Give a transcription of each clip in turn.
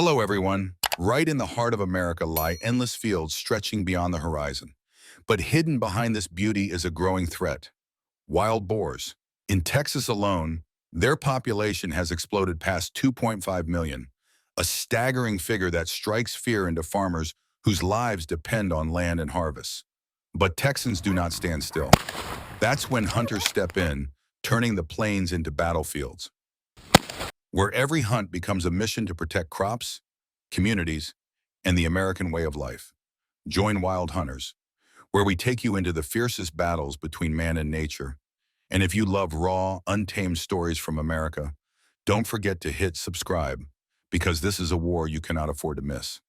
Hello, everyone. Right in the heart of America lie endless fields stretching beyond the horizon. But hidden behind this beauty is a growing threat: wild boars. In Texas alone, their population has exploded past 2.5 million, a staggering figure that strikes fear into farmers whose lives depend on land and harvests. But Texans do not stand still. That's when hunters step in, turning the plains into battlefields, where every hunt becomes a mission to protect crops, communities, and the American way of life. Join Wild Hunters, where we take you into the fiercest battles between man and nature. And if you love raw, untamed stories from America, don't forget to hit subscribe, because this is a war you cannot afford to miss.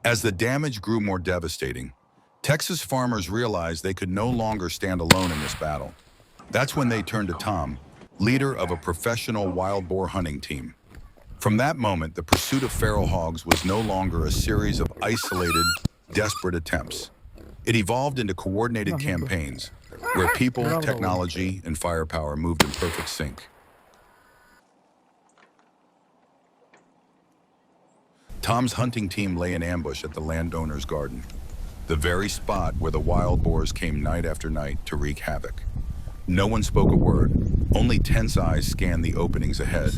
As the damage grew more devastating, Texas farmers realized they could no longer stand alone in this battle. That's when they turned to Tom, leader of a professional wild boar hunting team. From that moment, the pursuit of feral hogs was no longer a series of isolated, desperate attempts. It evolved into coordinated campaigns, where people, technology, and firepower moved in perfect sync. Tom's hunting team lay in ambush at the landowner's garden, the very spot where the wild boars came night after night to wreak havoc. No one spoke a word. Only tense eyes scanned the openings ahead,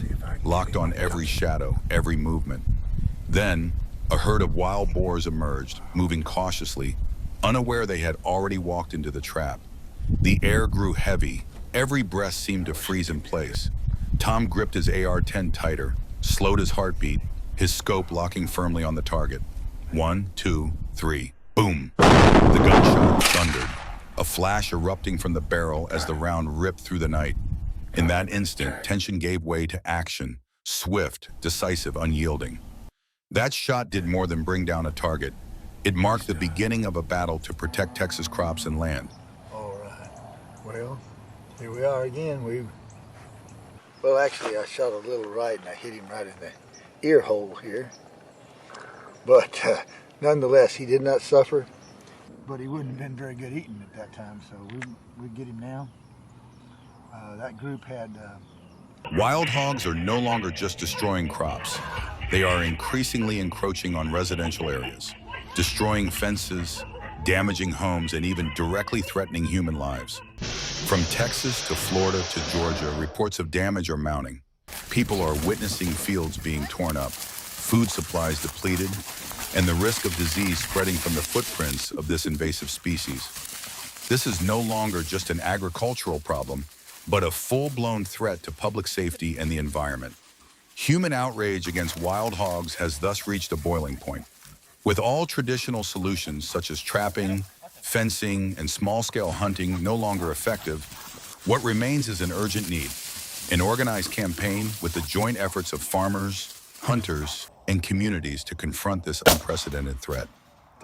locked on every shadow, every movement. Then, a herd of wild boars emerged, moving cautiously, unaware they had already walked into the trap. The air grew heavy. Every breath seemed to freeze in place. Tom gripped his AR-10 tighter, slowed his heartbeat, his scope locking firmly on the target. 1, 2, 3. Boom! The gunshot thundered, a flash erupting from the barrel as the round ripped through the night. In that instant, tension gave way to action, swift, decisive, unyielding. That shot did more than bring down a target. It marked the beginning of a battle to protect Texas crops and land. All right. Well, here we are again. Well, actually, I shot a little right and I hit him right in the ear hole here. But nonetheless, he did not suffer. But he wouldn't have been very good eating at that time, so we get him now. That group had... Wild hogs are no longer just destroying crops. They are increasingly encroaching on residential areas, destroying fences, damaging homes, and even directly threatening human lives. From Texas to Florida to Georgia, reports of damage are mounting. People are witnessing fields being torn up, food supplies depleted, and the risk of disease spreading from the footprints of this invasive species. This is no longer just an agricultural problem, but a full-blown threat to public safety and the environment. Human outrage against wild hogs has thus reached a boiling point. With all traditional solutions such as trapping, fencing, and small-scale hunting no longer effective, what remains is an urgent need: an organized campaign with the joint efforts of farmers, hunters, and communities to confront this unprecedented threat.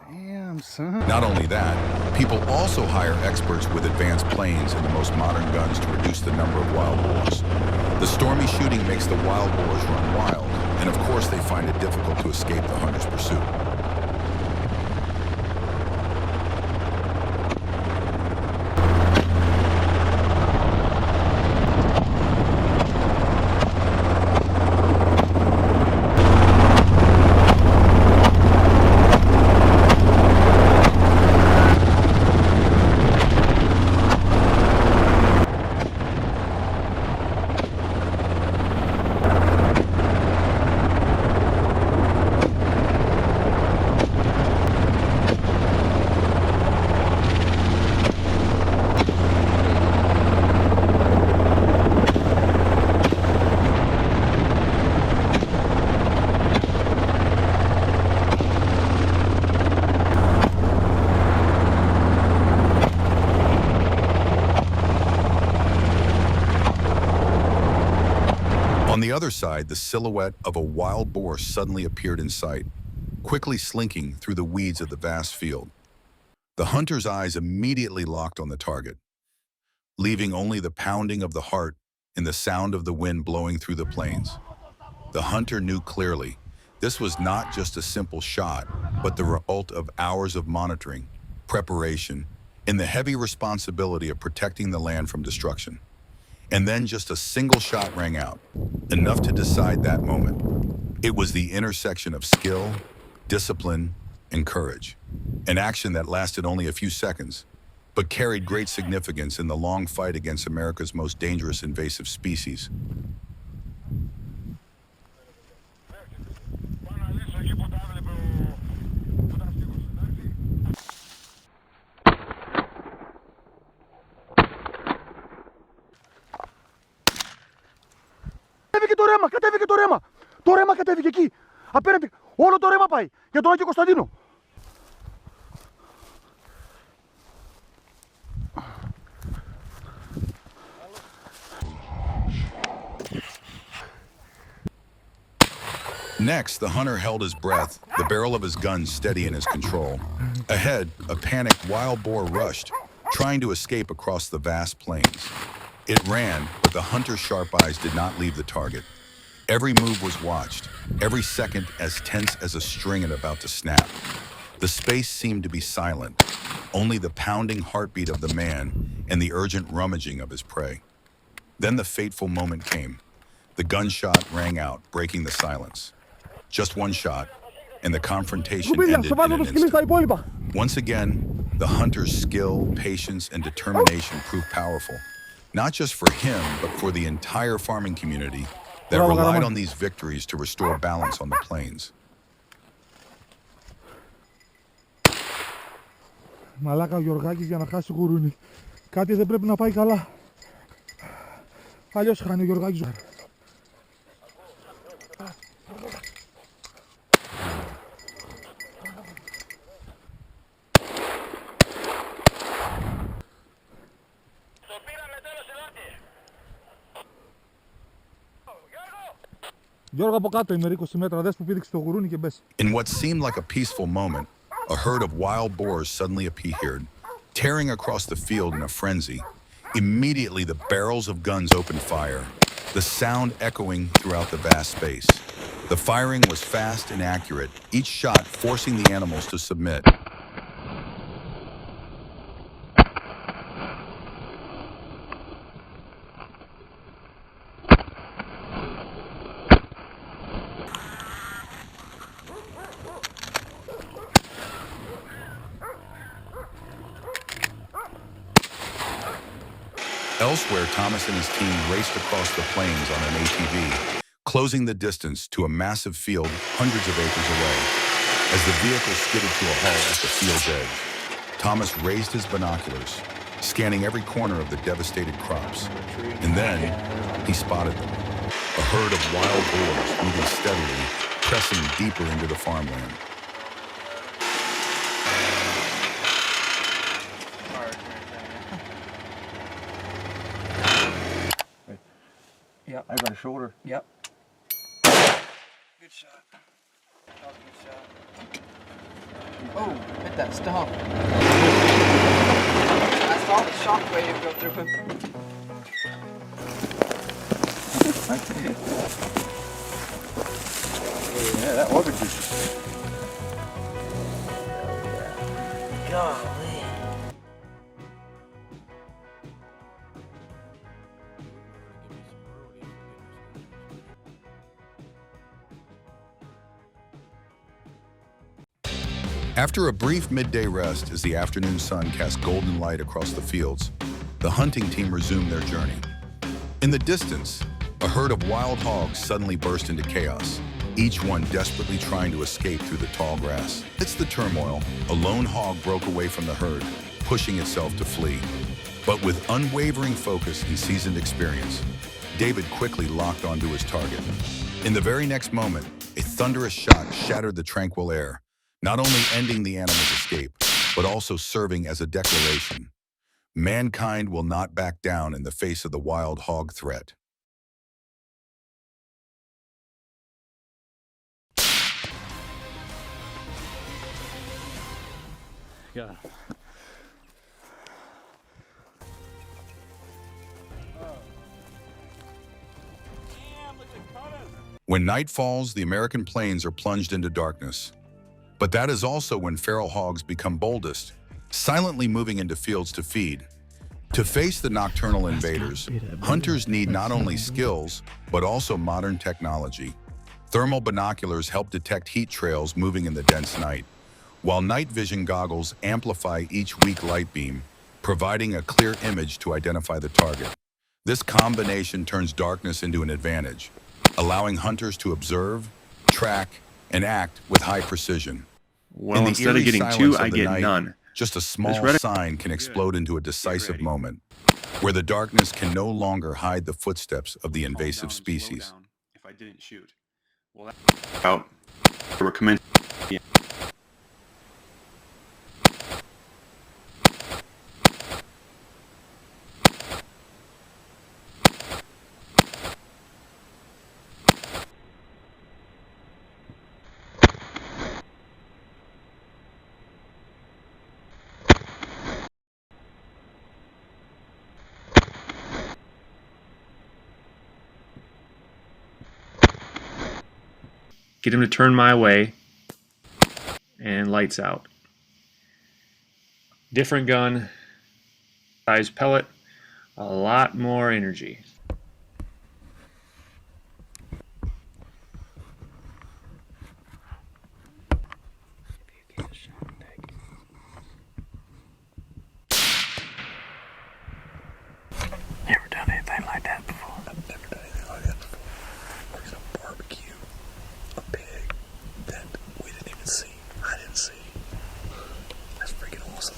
Damn, son. Not only that, people also hire experts with advanced planes and the most modern guns to reduce the number of wild boars. The stormy shooting makes the wild boars run wild, and of course they find it difficult to escape the hunter's pursuit. On the other side, the silhouette of a wild boar suddenly appeared in sight, quickly slinking through the weeds of the vast field. The hunter's eyes immediately locked on the target, leaving only the pounding of the heart and the sound of the wind blowing through the plains. The hunter knew clearly this was not just a simple shot, but the result of hours of monitoring, preparation, and the heavy responsibility of protecting the land from destruction. And then just a single shot rang out, enough to decide that moment. It was the intersection of skill, discipline, and courage. An action that lasted only a few seconds, but carried great significance in the long fight against America's most dangerous invasive species. Κατέβηκε το ρέμα, κατέβηκε το ρέμα. Το ρέμα κατέβηκε εκεί. Απέναντι. Όλο το ρέμα πάει για τον Άγιο Κωνσταντίνο. Next, the hunter held his breath, the barrel of his gun steady in his control. Ahead, a panicked wild boar rushed, trying to escape across the vast plains. It ran, but the hunter's sharp eyes did not leave the target. Every move was watched, every second as tense as a string and about to snap. The space seemed to be silent, only the pounding heartbeat of the man and the urgent rummaging of his prey. Then the fateful moment came. The gunshot rang out, breaking the silence. Just one shot, and the confrontation ended in an instant. Once again, the hunter's skill, patience, and determination proved powerful, not just for him, but for the entire farming community that relied on these victories to restore balance on the plains. Μαλάκα ο Γιωργάκης για να χάσει γουρούνι. Κάτι δεν πρέπει να πάει καλά. Αλλιώς χάνει ο Γιωργάκης. Γιώργο από κάτω είμαι 20 μέτρα, δες που πήδηξε το γουρούνι και μπες. In what seemed like a peaceful moment, a herd of wild boars suddenly appeared, tearing across the field in a frenzy. Immediately, the barrels of guns opened fire, the sound echoing throughout the vast space. The firing was fast and accurate, each shot forcing the animals to submit. Elsewhere, Thomas and his team raced across the plains on an ATV, closing the distance to a massive field hundreds of acres away. As the vehicle skidded to a halt at the field's edge, Thomas raised his binoculars, scanning every corner of the devastated crops. And then, he spotted them. A herd of wild boars moving steadily, pressing deeper into the farmland. Yep. I got a shoulder. Yep. Good shot. That was a good shot. Oh, hit that stump. I saw the shockwave go through him. Yeah, that was a good shot. Golly. After a brief midday rest as the afternoon sun cast golden light across the fields, the hunting team resumed their journey. In the distance, a herd of wild hogs suddenly burst into chaos, each one desperately trying to escape through the tall grass. Amidst the turmoil, a lone hog broke away from the herd, pushing itself to flee. But with unwavering focus and seasoned experience, David quickly locked onto his target. In the very next moment, a thunderous shot shattered the tranquil air, not only ending the animal's escape, but also serving as a declaration. Mankind will not back down in the face of the wild hog threat. Yeah. When night falls, the American plains are plunged into darkness. But that is also when feral hogs become boldest, silently moving into fields to feed. To face the nocturnal invaders, hunters need not only skills, but also modern technology. Thermal binoculars help detect heat trails moving in the dense night, while night vision goggles amplify each weak light beam, providing a clear image to identify the target. This combination turns darkness into an advantage, allowing hunters to observe, track, and act with high precision. Well, instead of getting two, I get none. Just a small sign can explode into a decisive moment, where the darkness can no longer hide the footsteps of the invasive species. If I didn't shoot. Well, out. We're commencing. Get him to turn my way, and lights out. Different gun, size pellet, a lot more energy. Never done anything like that before. I've never done anything like that before. We're gonna barbecue a pig that we didn't even see. I didn't see. That's freaking awesome.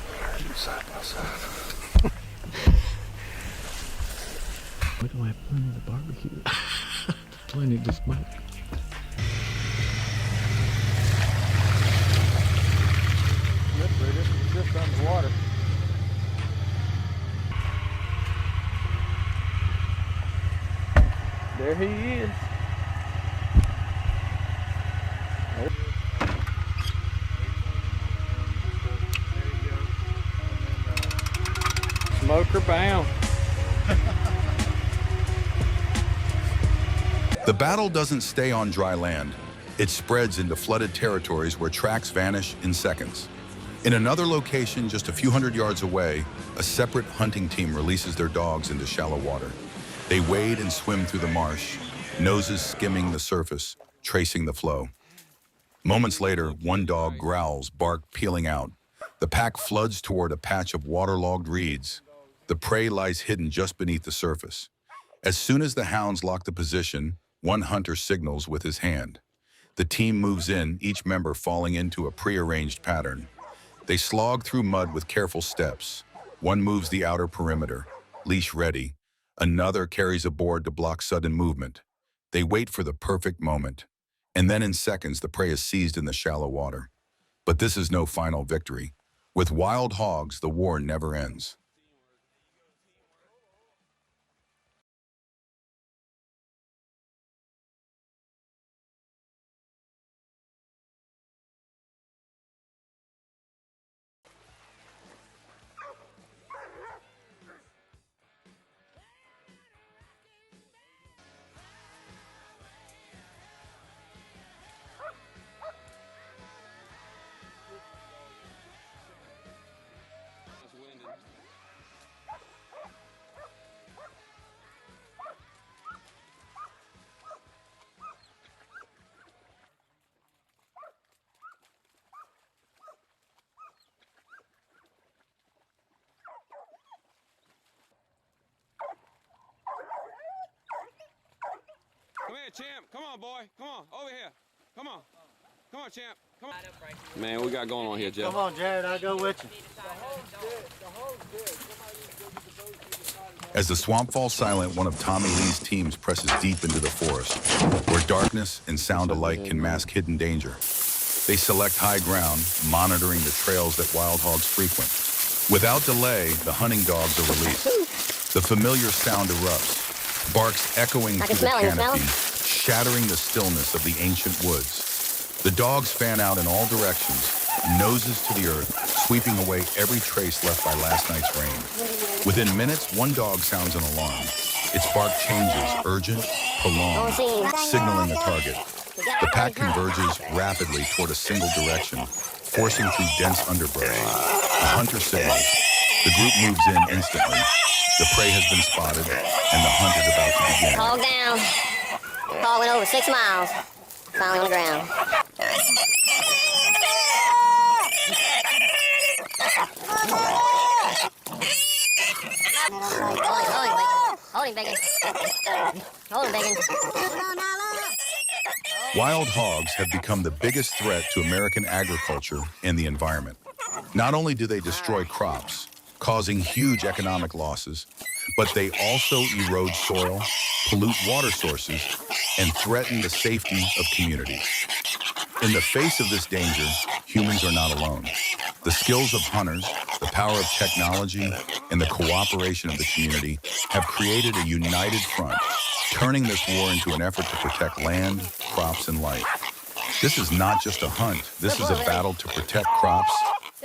We're gonna do side by side. We don't have plenty of barbecue. Plenty to smoke. This is just underwater. There he is. Smoker bound. The battle doesn't stay on dry land. It spreads into flooded territories where tracks vanish in seconds. In another location just a few hundred yards away, a separate hunting team releases their dogs into shallow water. They wade and swim through the marsh, noses skimming the surface, tracing the flow. Moments later, one dog growls, bark peeling out. The pack floods toward a patch of waterlogged reeds. The prey lies hidden just beneath the surface. As soon as the hounds lock the position, one hunter signals with his hand. The team moves in, each member falling into a prearranged pattern. They slog through mud with careful steps. One moves the outer perimeter, leash ready. Another carries a board to block sudden movement. They wait for the perfect moment, and then in seconds the prey is seized in the shallow water. But this is no final victory. With wild hogs, the war never ends. Come here, champ. Come on, boy. Come on, over here. Come on. Come on, champ. Come on. Man, what we got going on here, Jeff? Come on, Jared, I'll go with you. As the swamp falls silent, one of Tommy Lee's teams presses deep into the forest, where darkness and sound alike can mask hidden danger. They select high ground, monitoring the trails that wild hogs frequent. Without delay, the hunting dogs are released. The familiar sound erupts, barks echoing through the canopy, shattering the stillness of the ancient woods. The dogs fan out in all directions, noses to the earth, sweeping away every trace left by last night's rain. Within minutes, one dog sounds an alarm. Its bark changes, urgent, prolonged, signaling a target. The pack converges rapidly toward a single direction, forcing through dense underbrush. The hunter signals. The group moves in instantly. The prey has been spotted, and the hunt is about to begin. Hog down. Hog went over 6 miles. Finally on the ground. Hold him, Bacon. Hold him, Bacon. Wild hogs have become the biggest threat to American agriculture and the environment. Not only do they destroy crops, causing huge economic losses, but they also erode soil, pollute water sources, and threaten the safety of communities. In the face of this danger, humans are not alone. The skills of hunters, the power of technology, and the cooperation of the community have created a united front, turning this war into an effort to protect land, crops, and life. This is not just a hunt. This is a battle to protect crops,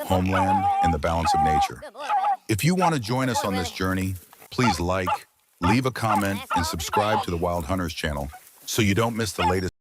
homeland, and the balance of nature. If you want to join us on this journey, please like, leave a comment, and subscribe to the Wild Hunters channel so you don't miss the latest